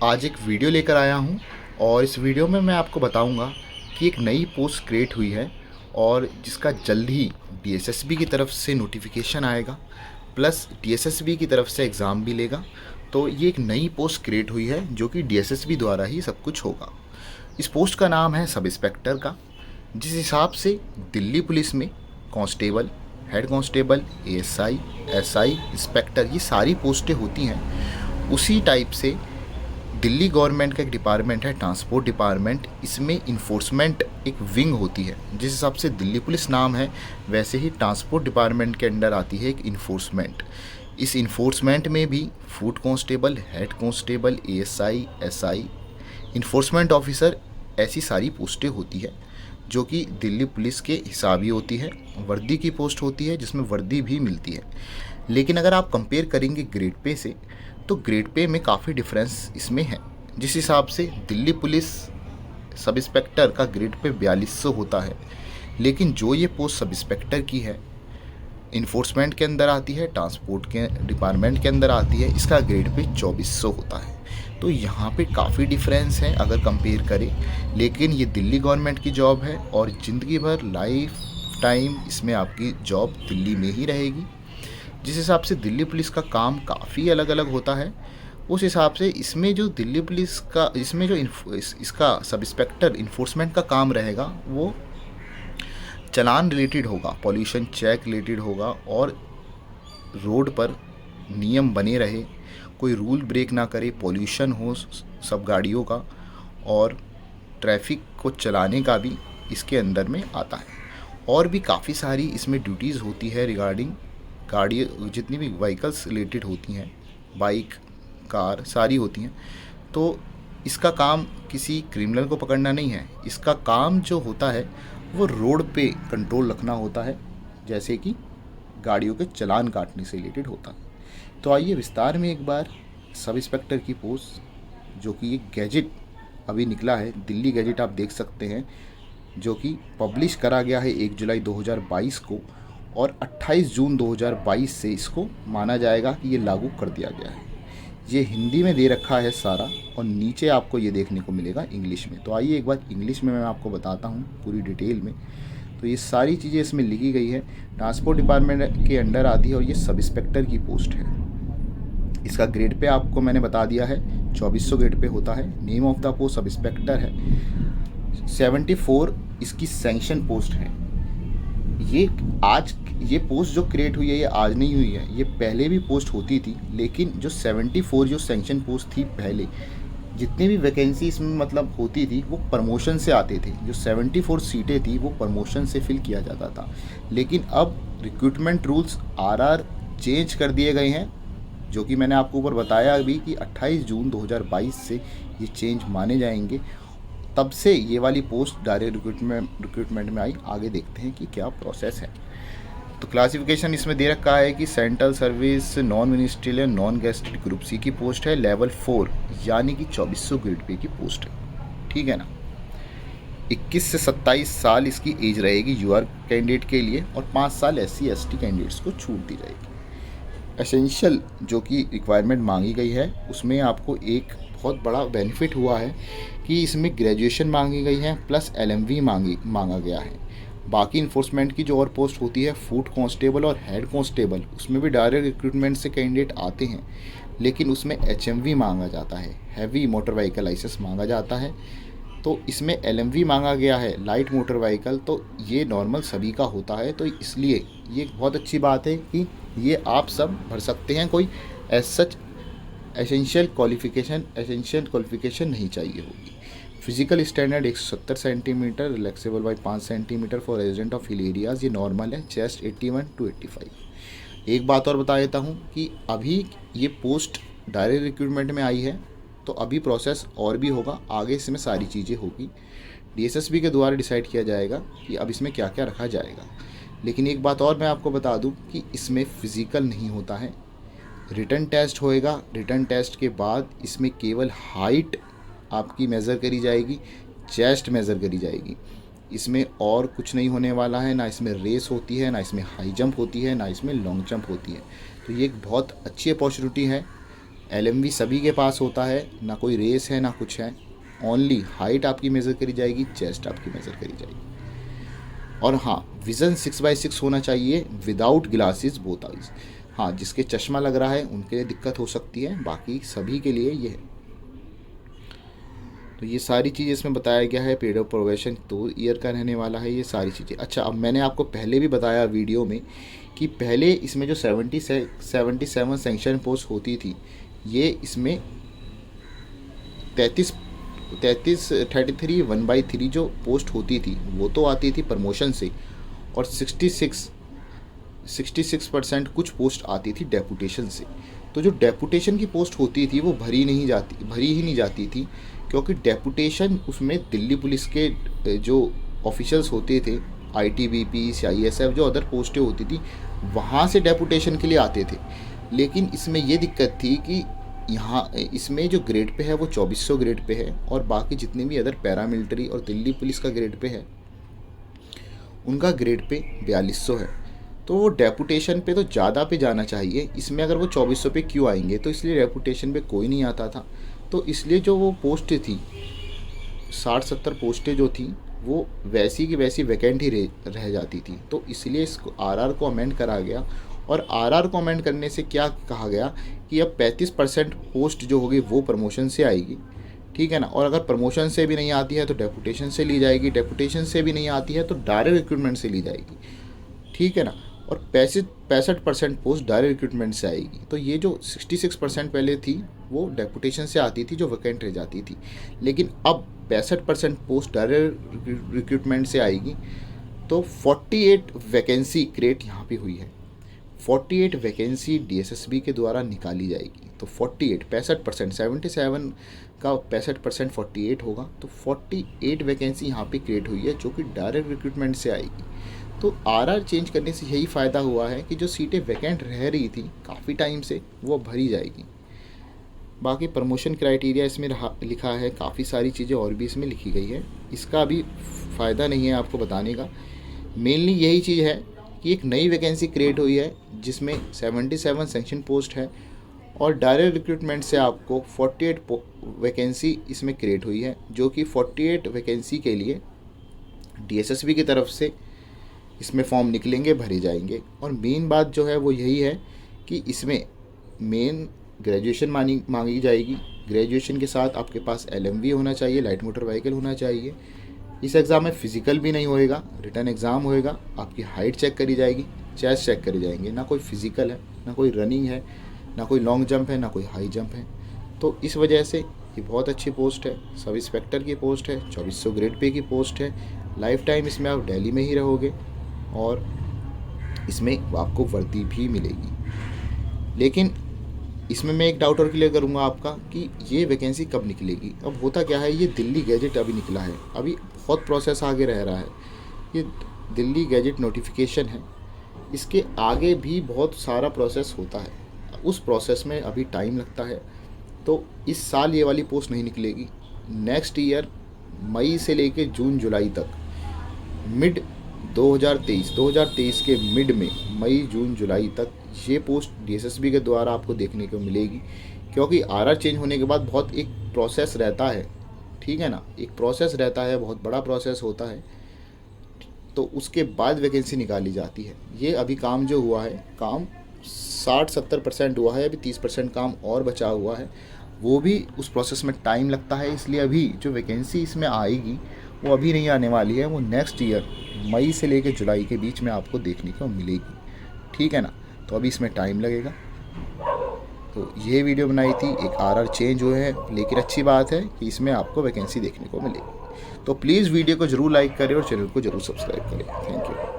आज एक वीडियो लेकर आया हूँ और इस वीडियो में मैं आपको बताऊँगा कि एक नई पोस्ट क्रिएट हुई है और जिसका जल्द ही डीएसएसबी की तरफ से नोटिफिकेशन आएगा, प्लस डीएसएसबी की तरफ से एग्ज़ाम भी लेगा। तो ये एक नई पोस्ट क्रिएट हुई है जो कि डीएसएसबी द्वारा ही सब कुछ होगा। इस पोस्ट का नाम है सब इंस्पेक्टर का। जिस हिसाब से दिल्ली पुलिस में constable, head constable, ASI, SI, inspector ये सारी पोस्टें होती हैं, उसी टाइप से दिल्ली गवर्नमेंट का एक डिपार्टमेंट है ट्रांसपोर्ट डिपार्टमेंट। इसमें इन्फोर्समेंट एक विंग होती है। जिस हिसाब से दिल्ली पुलिस नाम है वैसे ही ट्रांसपोर्ट डिपार्टमेंट के अंडर आती है एक इन्फोर्समेंट। इस इन्फोर्समेंट में भी food constable, head constable, ASI, SI, enforcement officer ऐसी सारी पोस्टें होती है जो कि दिल्ली पुलिस के हिसाब ही होती है। वर्दी की पोस्ट होती है जिसमें वर्दी भी मिलती है। लेकिन अगर आप कंपेयर करेंगे ग्रेड पे से तो ग्रेड पे में काफ़ी डिफरेंस इसमें है। जिस हिसाब से दिल्ली पुलिस सब इंस्पेक्टर का ग्रेड पे 4200 होता है, लेकिन जो ये पोस्ट सब इंस्पेक्टर की है इन्फोर्समेंट के अंदर आती है, ट्रांसपोर्ट के डिपार्टमेंट के अंदर आती है, इसका ग्रेड पे 2400 होता है। तो यहाँ पे काफ़ी डिफरेंस है अगर कंपेयर करें। लेकिन ये दिल्ली गवर्नमेंट की जॉब है और ज़िंदगी भर लाइफ टाइम इसमें आपकी जॉब दिल्ली में ही रहेगी। जिस हिसाब से दिल्ली पुलिस का काम काफ़ी अलग अलग होता है, उस हिसाब से इसमें जो दिल्ली पुलिस का इसमें जो इसका सब इंस्पेक्टर इन्फोर्समेंट का काम रहेगा वो चालान रिलेटेड होगा, पॉल्यूशन चेक रिलेटेड होगा और रोड पर नियम बने रहे, कोई रूल ब्रेक ना करे, पॉल्यूशन हो सब गाड़ियों का, और ट्रैफिक को चलाने का भी इसके अंदर में आता है। और भी काफ़ी सारी इसमें ड्यूटीज़ होती है रिगार्डिंग गाड़ी, जितनी भी व्हीकल्स रिलेटेड होती हैं, बाइक, कार सारी होती हैं। तो इसका काम किसी क्रिमिनल को पकड़ना नहीं है, इसका काम जो होता है वो रोड पे कंट्रोल रखना होता है, जैसे कि गाड़ियों के चालान काटने से रिलेटेड होता है। तो आइए विस्तार में एक बार सब इंस्पेक्टर की पोस्ट, जो कि एक गैजेट अभी निकला है, दिल्ली गैजेट आप देख सकते हैं, जो कि पब्लिश करा गया है 1 जुलाई 2022 को, और 28 जून 2022 से इसको माना जाएगा कि ये लागू कर दिया गया है। ये हिंदी में दे रखा है सारा, और नीचे आपको ये देखने को मिलेगा इंग्लिश में। तो आइए एक बार इंग्लिश में मैं आपको बताता हूँ पूरी डिटेल में। तो ये सारी चीज़ें इसमें लिखी गई है। ट्रांसपोर्ट डिपार्टमेंट के अंडर आती है और ये सब इंस्पेक्टर की पोस्ट है। इसका ग्रेड पे आपको मैंने बता दिया है, 2400 ग्रेड पे होता है। Name of the post sub inspector है। 74 इसकी सैंक्शन पोस्ट है। ये पोस्ट जो क्रिएट हुई है ये आज नहीं हुई है, ये पहले भी पोस्ट होती थी। लेकिन जो 74 जो सैंक्शन पोस्ट थी, पहले जितनी भी वैकेंसी इसमें मतलब होती थी वो प्रमोशन से आते थे। जो 74 सीटें थी वो प्रमोशन से फिल किया जाता था। लेकिन अब रिक्रूटमेंट रूल्स आरआर चेंज कर दिए गए हैं, जो कि मैंने आपको ऊपर बताया अभी कि 28 जून 2022 से ये चेंज माने जाएंगे। तब से ये वाली पोस्ट डायरेक्ट रिक्रूटमेंट में आई। आगे देखते हैं कि क्या प्रोसेस है। तो क्लासिफिकेशन इसमें दे रखा है कि सेंट्रल सर्विस, नॉन मिनिस्ट्रियल या नॉन गेस्टेड ग्रुप सी की पोस्ट है, लेवल 4 यानी कि 2400 ग्रेड पे की पोस्ट है। ठीक है ना। 21 से 27 साल इसकी एज रहेगी यूआर कैंडिडेट के लिए, और 5 साल SC ST कैंडिडेट्स को छूट दी जाएगी। एसेंशियल जो कि रिक्वायरमेंट मांगी गई है उसमें आपको एक बहुत बड़ा बेनिफिट हुआ है कि इसमें ग्रेजुएशन मांगी गई है, प्लस LMV मांगा गया है। बाकी इन्फोर्समेंट की जो और पोस्ट होती है, फूड कांस्टेबल और हेड कांस्टेबल, उसमें भी डायरेक्ट रिक्रूटमेंट से कैंडिडेट आते हैं, लेकिन उसमें HMV मांगा जाता है, हैवी मोटर व्हीकल लाइसेंस मांगा जाता है। तो इसमें LMV मांगा गया है, लाइट मोटर व्हीकल, तो ये नॉर्मल सभी का होता है। तो इसलिए ये बहुत अच्छी बात है कि ये आप सब भर सकते हैं, कोई एज सच एसेंशियल क्वालिफिकेशन नहीं चाहिए होगी। Physical standard 170 centimetre, relaxable by 5 centimetre for resident of hill areas, ये नॉर्मल है। Chest 81 to 85। एक बात और बता देता हूँ कि अभी ये पोस्ट डायरेक्ट रिक्रूटमेंट में आई है, तो अभी प्रोसेस और भी होगा, आगे इसमें सारी चीज़ें होगी। DSSB के द्वारा डिसाइड किया जाएगा कि अब इसमें क्या क्या रखा जाएगा। लेकिन एक बात और मैं आपको बता दूं कि इसमें फ़िज़िकल नहीं होता है, रिटन टेस्ट होएगा। रिटन टेस्ट के बाद इसमें केवल हाइट आपकी मेज़र करी जाएगी, चेस्ट मेज़र करी जाएगी। इसमें और कुछ नहीं होने वाला है, ना इसमें रेस होती है, ना इसमें हाई जंप होती है, ना इसमें लॉन्ग जंप होती है। तो ये एक बहुत अच्छी अपॉर्चुनिटी है LMV सभी के पास होता है, ना कोई रेस है ना कुछ है। ओनली हाइट आपकी मेज़र करी जाएगी, चेस्ट आपकी मेज़र करी जाएगी। और हाँ, विज़न 6x6 होना चाहिए विदाउट ग्लासेस बोथ आइज। हाँ, जिसके चश्मा लग रहा है उनके लिए दिक्कत हो सकती है, बाकी सभी के लिए ये है। तो ये सारी चीज़ें इसमें बताया गया है। पीरियड ऑफ प्रोबेशन 2 ईयर का रहने वाला है, ये सारी चीज़ें। अच्छा, अब मैंने आपको पहले भी बताया वीडियो में कि पहले इसमें जो 77 सेंक्शन पोस्ट होती थी, ये इसमें 33 1/3 जो पोस्ट होती थी वो तो आती थी प्रमोशन से, और 66% कुछ पोस्ट आती थी डेपुटेशन से। तो जो डेपुटेशन की पोस्ट होती थी वो भरी ही नहीं जाती थी, क्योंकि डेपुटेशन उसमें दिल्ली पुलिस के जो ऑफिशियल्स होते थे, ITBP, CISF, जो अदर पोस्टें होती थी, वहाँ से डेपुटेशन के लिए आते थे। लेकिन इसमें ये दिक्कत थी कि यहाँ इसमें जो ग्रेड पे है वो 2400 ग्रेड पे है, और बाकी जितने भी अदर पैरामिलिट्री और दिल्ली पुलिस का ग्रेड पे है उनका ग्रेड पे 4200 है। तो वो डेपुटेशन पे तो ज़्यादा पे जाना चाहिए, इसमें अगर वो 2400 पे क्यों आएंगे, तो इसलिए डेपुटेशन पे कोई नहीं आता था। तो इसलिए जो वो पोस्टें थी 60-70 पोस्टें जो थी वो वैसी की वैसी वैकेंट ही रह जाती थी। तो इसलिए इसको RR को अमेंड करा गया, और RR को अमेंड करने से क्या कहा गया कि अब 35% पोस्ट जो होगी वो प्रमोशन से आएगी, ठीक है ना। और अगर प्रमोशन से भी नहीं आती है तो डेपुटेशन से ली जाएगी, डेपुटेशन से भी नहीं आती है तो डायरेक्ट रिक्रूटमेंट से ली जाएगी, ठीक है ना। और 65% पोस्ट डायरेक्ट रिक्रूटमेंट से आएगी। तो ये जो 66% पहले थी वो डेपुटेशन से आती थी, जो वैकेंट रह जाती थी, लेकिन अब 65% पोस्ट डायरेक्ट रिक्रूटमेंट से आएगी। तो 48 वैकेंसी क्रिएट यहाँ पे हुई है, 48 वैकेंसी DSSB के द्वारा निकाली जाएगी। तो 65%, 77 का 65% 48 होगा, तो 48 वैकेंसी यहाँ पे क्रिएट हुई है जो कि डायरेक्ट रिक्रूटमेंट से आएगी। तो RR चेंज करने से यही फ़ायदा हुआ है कि जो सीटें वैकेंट रह रही थी काफ़ी टाइम से वो भरी जाएगी। बाकी प्रमोशन क्राइटेरिया इसमें लिखा है, काफ़ी सारी चीज़ें और भी इसमें लिखी गई है, इसका अभी फ़ायदा नहीं है आपको बताने का। मेनली यही चीज़ है कि एक नई वैकेंसी क्रिएट हुई है जिसमें 77 सेक्शन पोस्ट है, और डायरेक्ट रिक्रूटमेंट से आपको 48 वैकेंसी इसमें क्रिएट हुई है, जो कि 48 वैकेंसी के लिए DSSB की तरफ से इसमें फॉर्म निकलेंगे, भरे जाएंगे। और मेन बात जो है वो यही है कि इसमें मेन ग्रेजुएशन मांगी जाएगी। ग्रेजुएशन के साथ आपके पास LMV होना चाहिए, लाइट मोटर व्हीकल होना चाहिए। इस एग्ज़ाम में फ़िज़िकल भी नहीं होएगा, रिटर्न एग्ज़ाम होएगा। आपकी हाइट चेक करी जाएगी, चेस्ट चेक करी जाएंगे, ना कोई फ़िज़िकल है, ना कोई रनिंग है, ना कोई लॉन्ग जंप है, ना कोई हाई जंप है। तो इस वजह से ये बहुत अच्छी पोस्ट है, सब इंस्पेक्टर की पोस्ट है, 2400 ग्रेड पे की पोस्ट है। लाइफ टाइम इसमें आप दिल्ली में ही रहोगे, और इसमें आपको वर्दी भी मिलेगी। लेकिन इसमें मैं एक डाउट और क्लियर करूंगा आपका कि ये वैकेंसी कब निकलेगी। अब होता क्या है, ये दिल्ली गैजेट अभी निकला है, अभी बहुत प्रोसेस आगे रह रहा है। ये दिल्ली गैजेट नोटिफिकेशन है, इसके आगे भी बहुत सारा प्रोसेस होता है, उस प्रोसेस में अभी टाइम लगता है। तो इस साल ये वाली पोस्ट नहीं निकलेगी, नेक्स्ट ईयर मई से लेके जून जुलाई तक, मिड 2023 के मिड में, मई जून जुलाई तक ये पोस्ट DSSB के द्वारा आपको देखने को मिलेगी। क्योंकि RR चेंज होने के बाद बहुत एक प्रोसेस रहता है, ठीक है ना, एक प्रोसेस रहता है, बहुत बड़ा प्रोसेस होता है। तो उसके बाद वैकेंसी निकाली जाती है। ये अभी काम जो हुआ है, काम 60-70% हुआ है, अभी 30% काम और बचा हुआ है, वो भी उस प्रोसेस में टाइम लगता है। इसलिए अभी जो वैकेंसी इसमें आएगी वो अभी नहीं आने वाली है, वो नेक्स्ट ईयर मई से लेकर जुलाई के बीच में आपको देखने को मिलेगी, ठीक है ना। तो अभी इसमें टाइम लगेगा। तो ये वीडियो बनाई थी, एक RR चेंज हुए हैं, लेकिन अच्छी बात है कि इसमें आपको वैकेंसी देखने को मिलेगी। तो प्लीज़ वीडियो को ज़रूर लाइक करें और चैनल को ज़रूर सब्सक्राइब करें। Thank you.